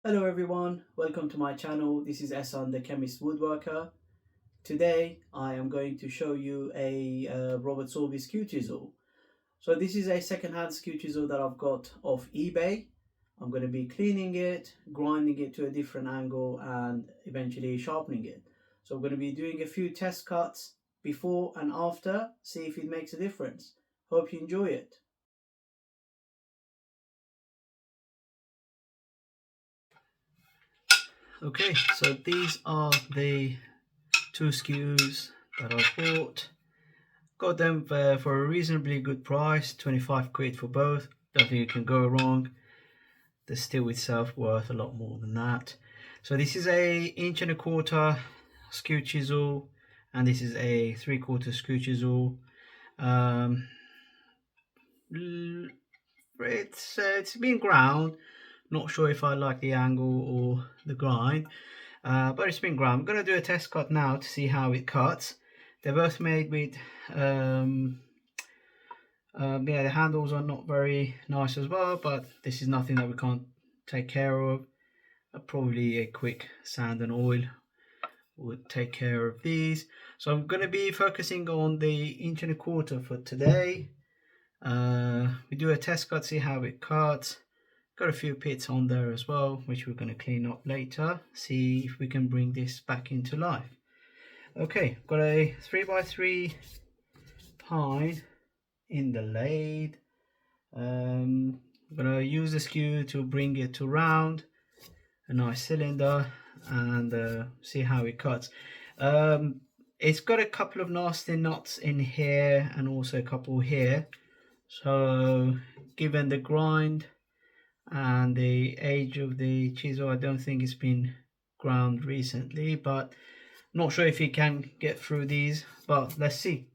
Hello everyone, welcome to my channel. This is Esan, the Chemist Woodworker. Today I am going to show you a Robert Sorby Skew Chisel. So this is a second-hand skew chisel that I've got off eBay. I'm going to be cleaning it, grinding it to a different angle and eventually sharpening it. So I'm going to be doing a few test cuts before and after, see if it makes a difference. Hope you enjoy it. Okay, so these are the two skews that I bought. Got them for a reasonably good price, 25 quid for both. Don't think you can go wrong. The steel itself worth a lot more than that. So this is a 1.25" skew chisel, and this is a 3/4 skew chisel. It's been ground. Not sure if I like the angle or the grind, but it's been ground. I'm gonna do a test cut now to see how it cuts. They're both made with yeah, the handles are not very nice as well, but this is nothing that we can't take care of. Probably a quick sand and oil would take care of these. So I'm going to be focusing on the 1.25" for today. We do a test cut, see how it cuts. Got a few pits on there as well, which we're going to clean up later, see if we can bring this back into life. Okay, got a 3x3 pine in the lathe. I'm gonna use the skew to bring it to round a nice cylinder and see how it cuts. It's got a couple of nasty knots in here and also a couple here, so given the grind and the age of the chisel, I don't think it's been ground recently, but not sure if you can get through these, but let's see.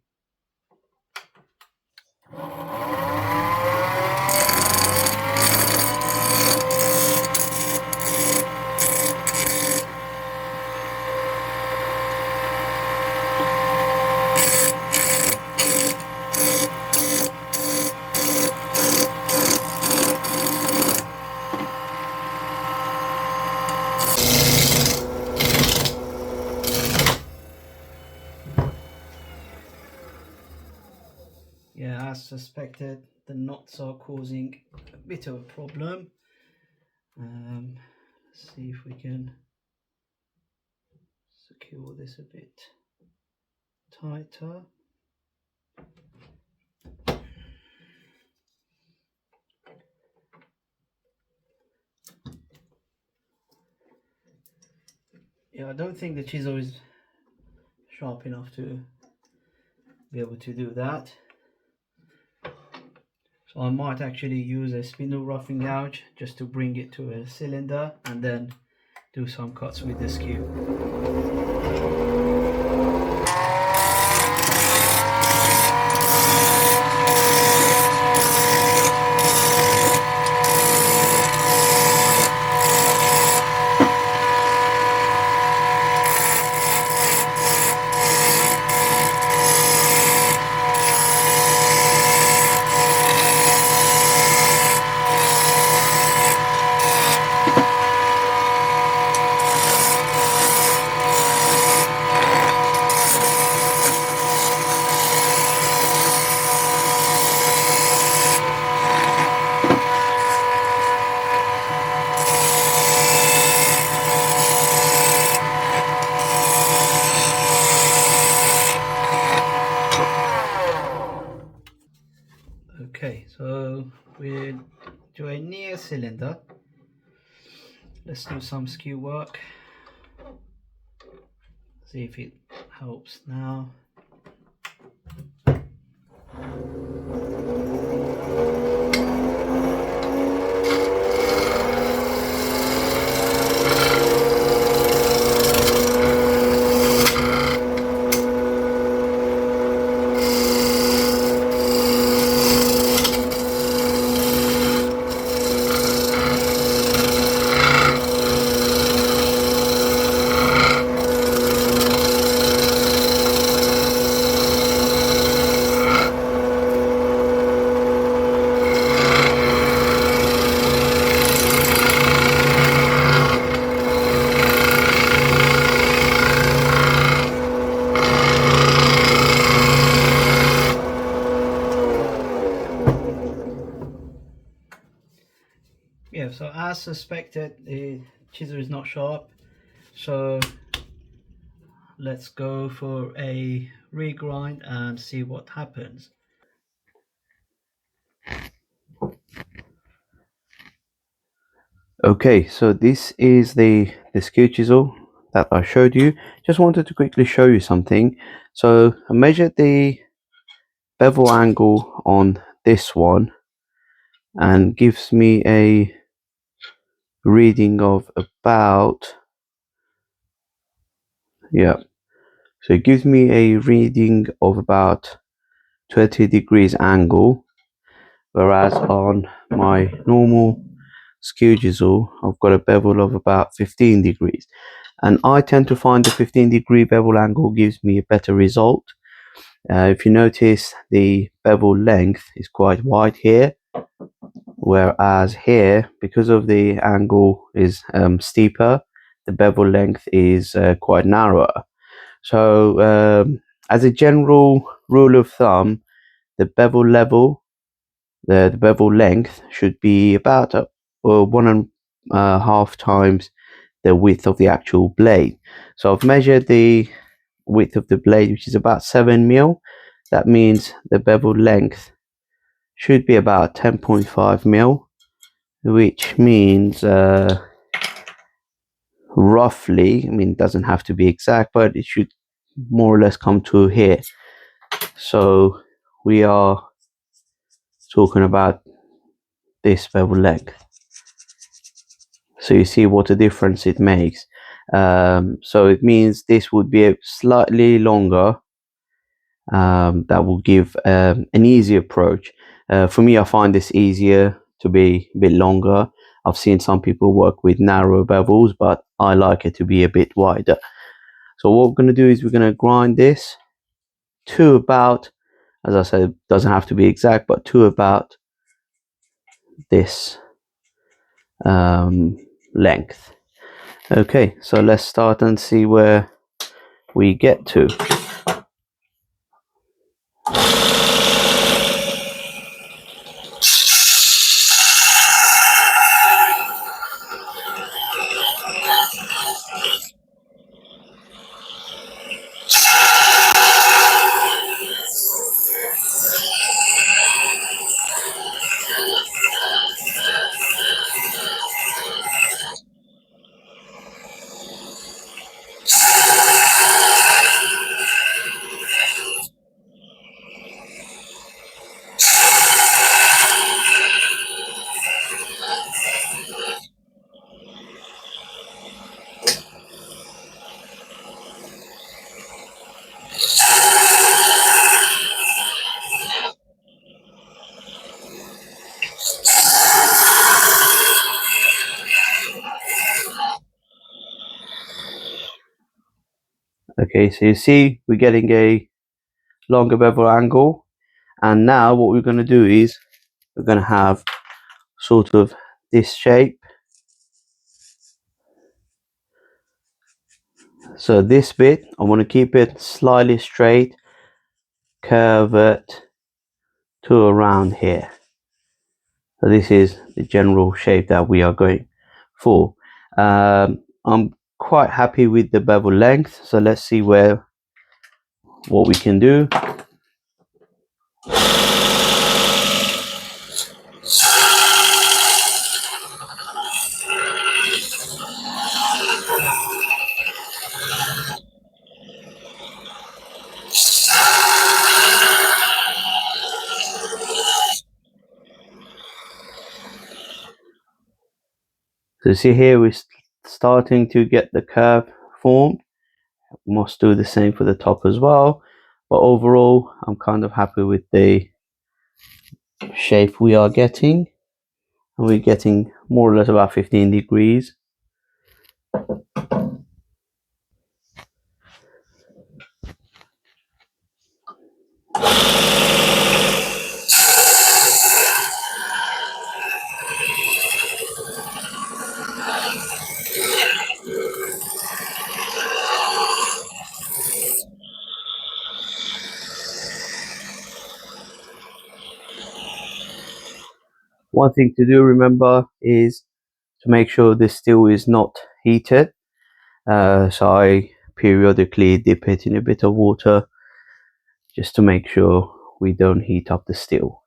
Yeah, as suspected, the knots are causing a bit of a problem. Let's see if we can secure this a bit tighter. Yeah, I don't think the chisel is sharp enough to be able to do that. So I might actually use a spindle roughing gouge just to bring it to a cylinder and then do some cuts with the skew. Okay, so we'll do a near cylinder. Let's do some skew work. See if it helps now. Yeah, so as suspected, the chisel is not sharp. So let's go for a regrind and see what happens. Okay, so this is the skew chisel that I showed you. Just wanted to quickly show you something. So I measured the bevel angle on this one and gives me a reading of about, yeah, so it gives me a reading of about 20 degrees angle, whereas on my normal skew chisel I've got a bevel of about 15 degrees, and I tend to find the 15-degree bevel angle gives me a better result. If you notice, the bevel length is quite wide here, whereas here, because of the angle is steeper, the bevel length is quite narrower. So as a general rule of thumb, the bevel level, the bevel length should be about 1.5 times the width of the actual blade. So I've measured the width of the blade, which is about 7 mil. That means the bevel length should be about 10.5 mil, which means roughly, I mean, it doesn't have to be exact, but it should more or less come to here. So we are talking about this bevel length. So you see what a difference it makes. So it means this would be a slightly longer. That will give an easy approach. For me, I find this easier to be a bit longer. I've seen some people work with narrow bevels, but I like it to be a bit wider. So what we're going to do is we're going to grind this to about, as I said, it doesn't have to be exact, but to about this length. Okay, so let's start and see where we get to. Okay, so you see we're getting a longer bevel angle, and now what we're going to do is we're going to have sort of this shape. So this bit I want to keep it slightly straight, curve it to around here. So this is the general shape that we are going for. I'm quite happy with the bevel length, so let's see what we can do. So see here we're starting to get the curve formed. Must do the same for the top as well, but overall I'm kind of happy with the shape we are getting, and we're getting more or less about 15 degrees. One thing to do, remember, is to make sure the steel is not heated. So I periodically dip it in a bit of water just to make sure we don't heat up the steel.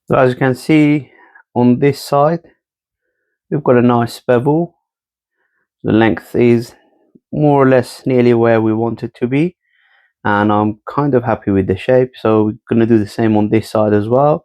So as you can see on this side, we've got a nice bevel. The length is more or less nearly where we want it to be, and I'm kind of happy with the shape. So we're going to do the same on this side as well.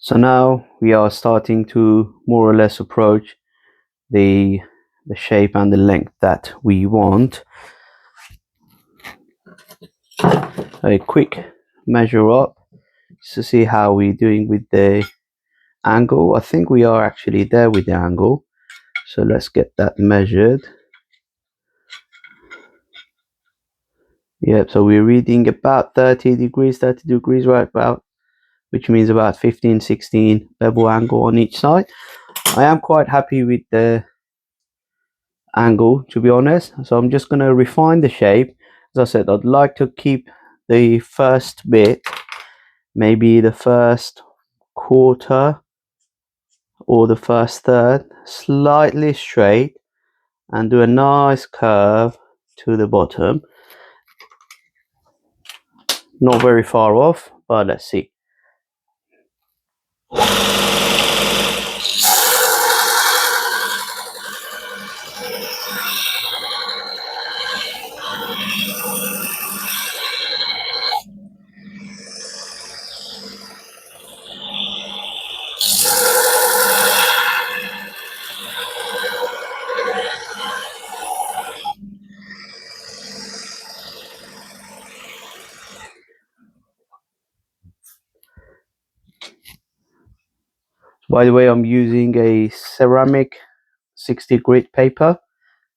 So now we are starting to more or less approach the shape and the length that we want. A quick measure up to see how we're doing with the angle. I think we are actually there with the angle, so let's get that measured. Yep, so we're reading about 30 degrees right about, which means about 15-16 bevel angle on each side. I am quite happy with the angle, to be honest, so I'm just going to refine the shape. As I said, I'd like to keep the first bit, maybe the first quarter or the first third, slightly straight, and do a nice curve to the bottom. Not very far off, but let's see. By the way, I'm using a ceramic 60 grit paper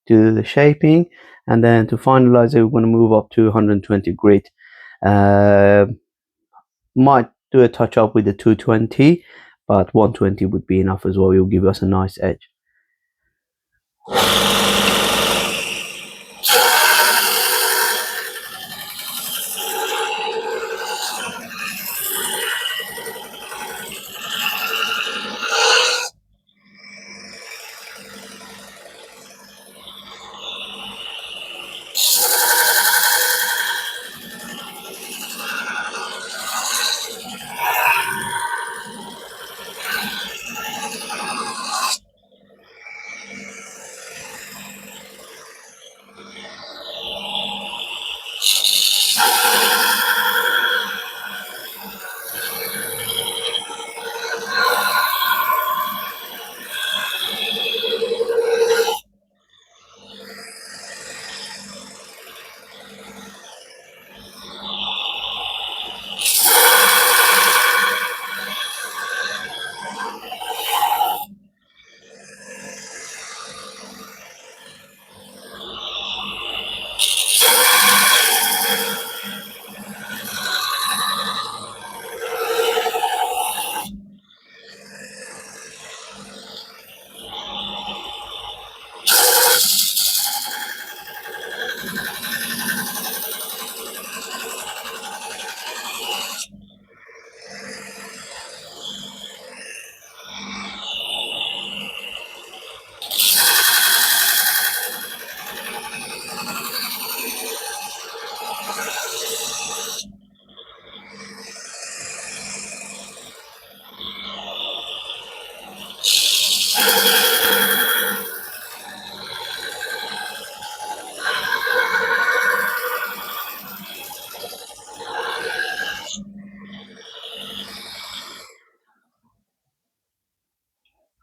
to do the shaping, and then to finalize it, we're going to move up to 120 grit. Might do a touch up with the 220, but 120 would be enough as well. It will give us a nice edge.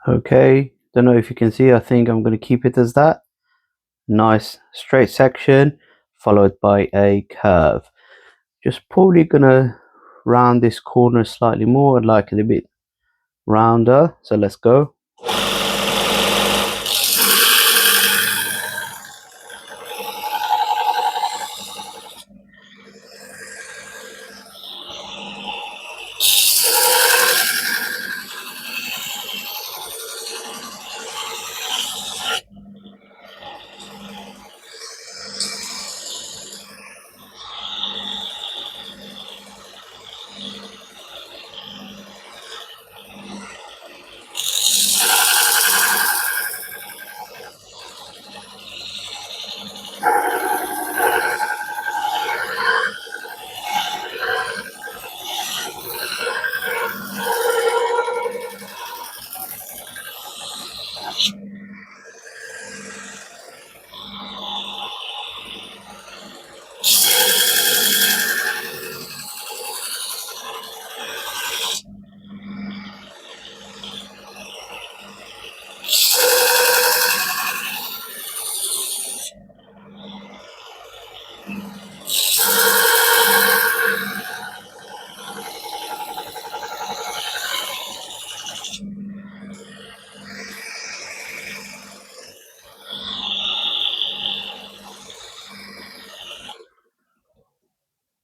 Okay, don't know if you can see, I think I'm going to keep it as that. Nice straight section followed by a curve. Just probably going to round this corner slightly more. I'd like it a bit rounder, so let's go.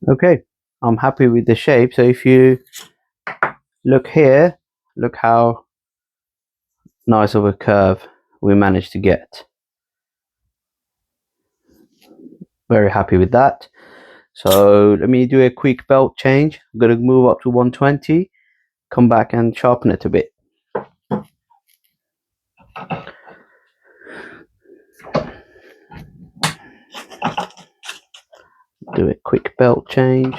Okay, I'm happy with the shape. So if you look here, look how nice of a curve we managed to get. Very happy with that. So let me do a quick belt change. I'm going to move up to 120, come back and sharpen it a bit. Do a quick belt change.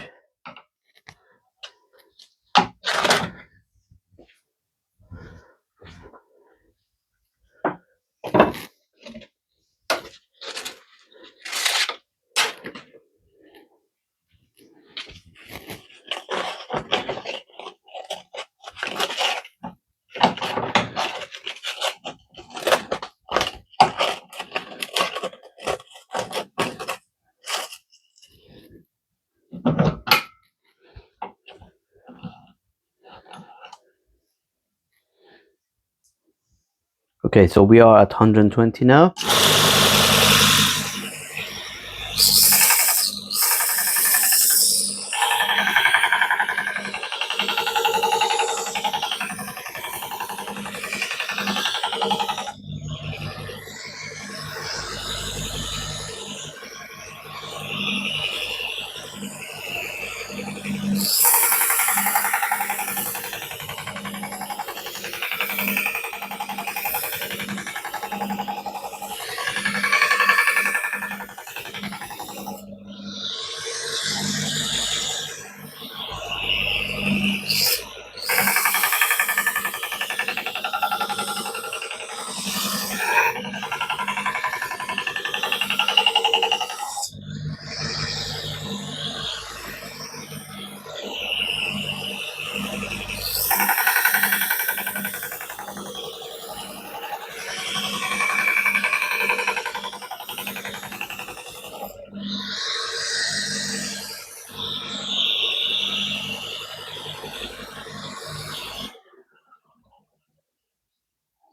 Okay, so we are at 120 now.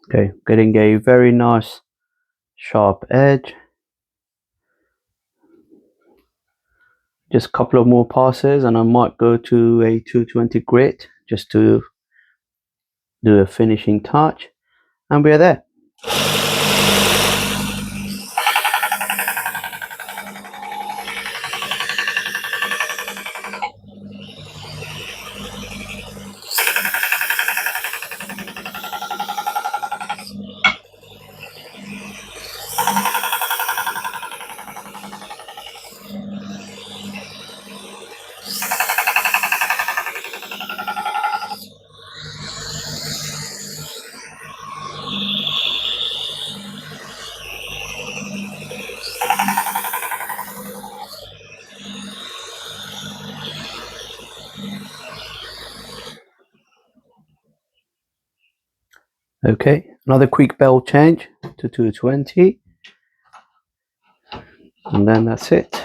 Okay, getting a very nice sharp edge. Just a couple of more passes and I might go to a 220 grit just to do a finishing touch, and we're there. Okay, another quick belt change to 220, and then that's it.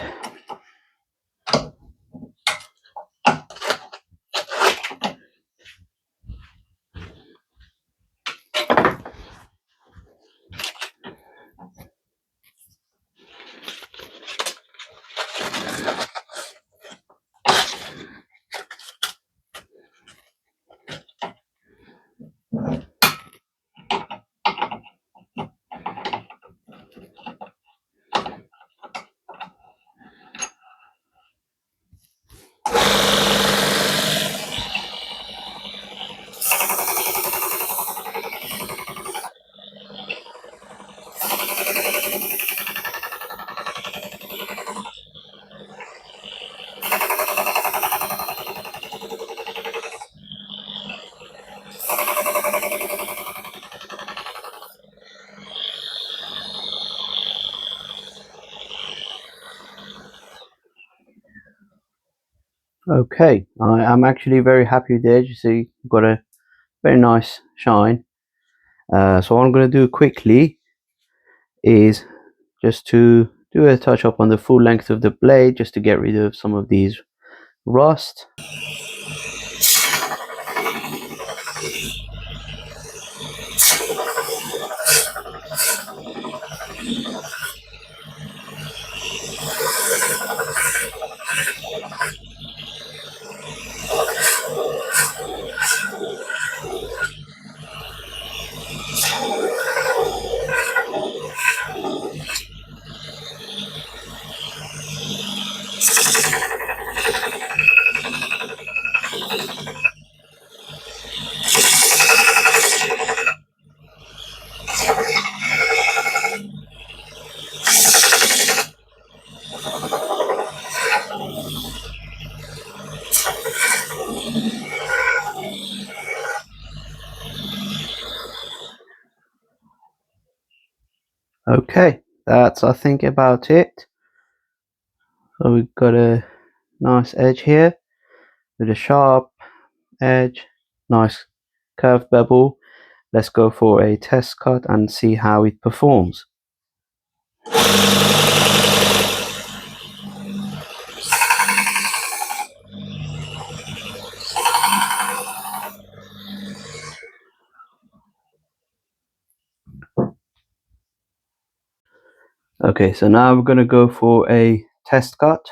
Okay, I'm actually very happy with the edge. You see, got a very nice shine. So what I'm going to do quickly is just to do a touch up on the full length of the blade, just to get rid of some of these rust. Okay, that's I think about it. So we've got a nice edge here with a sharp edge, nice curved bevel. Let's go for a test cut and see how it performs. Okay, so now we're going to go for a test cut.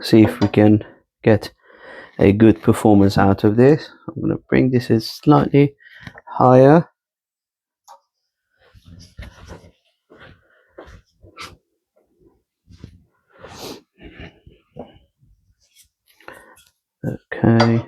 See if we can get a good performance out of this. I'm going to bring this slightly higher. Okay.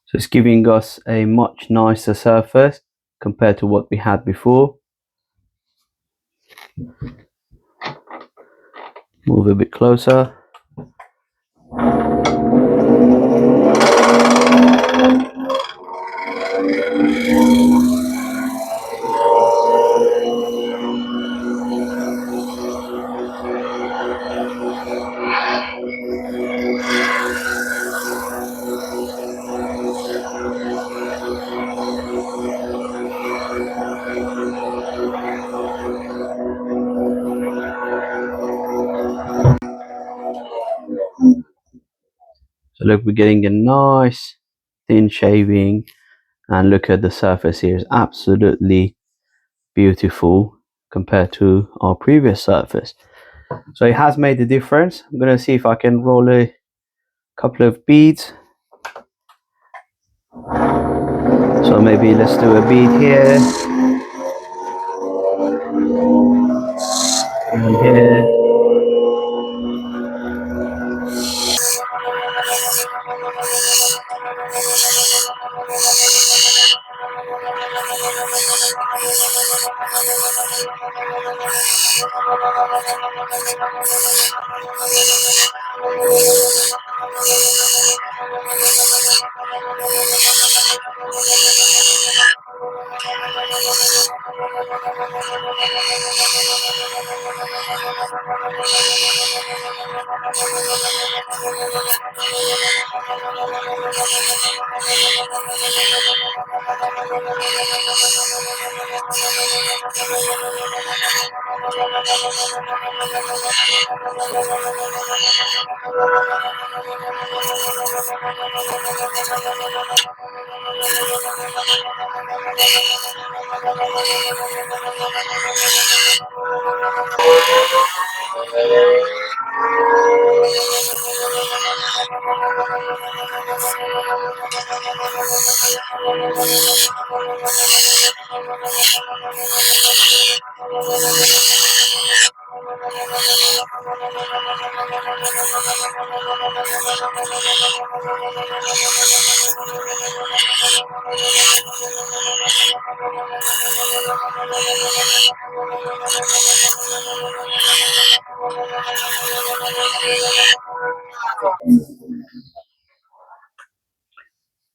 So it's giving us a much nicer surface compared to what we had before. Move a bit closer. So look, we're getting a nice thin shaving, and look at the surface here, is absolutely beautiful compared to our previous surface. So it has made a difference. I'm going to see if I can roll a couple of beads. So maybe let's do a bead here and here.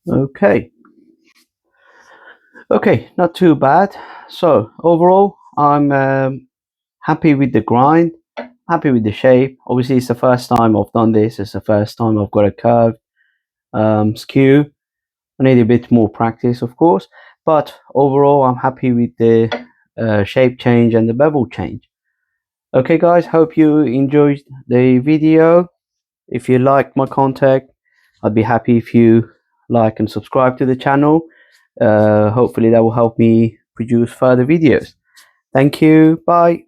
Okay. Okay, not too bad. So overall, I'm happy with the grind, happy with the shape. Obviously, it's the first time I've done this. It's the first time I've got a curved skew. I need a bit more practice, of course, but overall, I'm happy with the shape change and the bevel change. Okay, guys, hope you enjoyed the video. If you like my content, I'd be happy if you like and subscribe to the channel. Hopefully, that will help me produce further videos. Thank you. Bye.